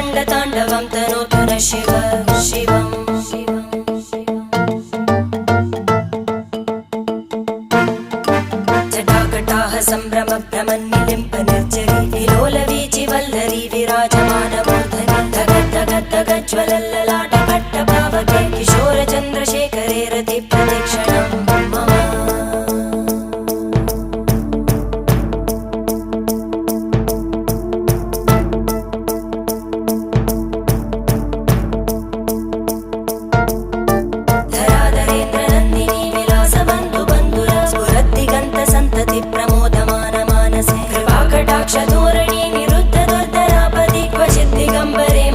रङ्गताण्डवं तनोतु न शिव शिवम् जटाकटाः सम्भ्रमभ्रमन्निलिम्प निर्जरी विलोलवीचि वल्लरी विराजमानमूर्धनि धगज्ज्वलल्ललाटपट्टपावके किशोरचन्द्रशेखरे रतिप्रतिक्षणं मम धराधरेन्द्रनन्दिनी विलासबन्धुबन्धुर स्फुरद्दिगन्तसन्तति प्रमोदमान मानसे कृपाकटाक्षधोरणी निरुद्धदुर्धरापदि क्वचिद् दिगम्बरे